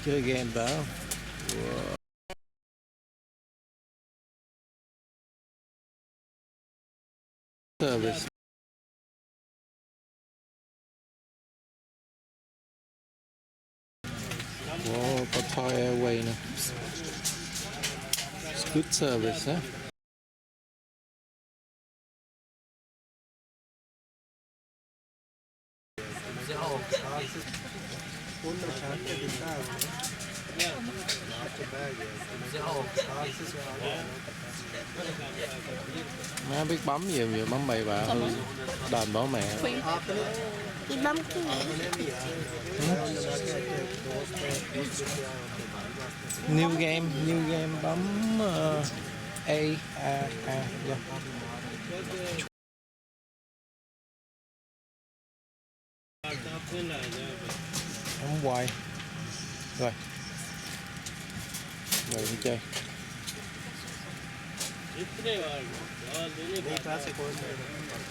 Chơi game đó. Wow. Service. Wow, Qatar Airways nè. Good service á. Má biết bấm gì mà bấm bậy bạ hư đền bỏ mẹ. Đi bấm cái New game bấm A dạ. Bấm hoài rồi đi chơi.